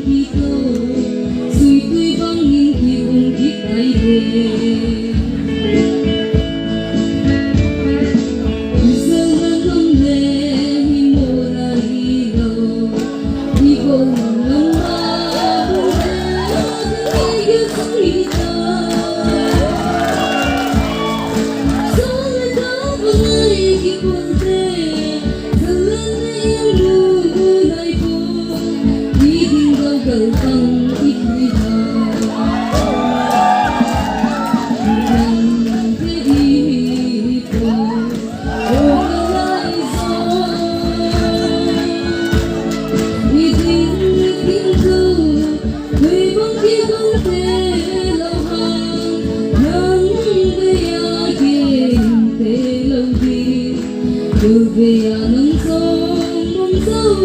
khi tô suy tuy vắng nhìn khi cùng khi tay về giờ ngân không lệ hi mô ra hi lâu hi vô lòng ma buồn thế yêu sống hi ta gió lại có vơi khi buồn thế giờ lên em lu này buồn đi tìm đâu cầu bằng ít khi về nắng sông sâu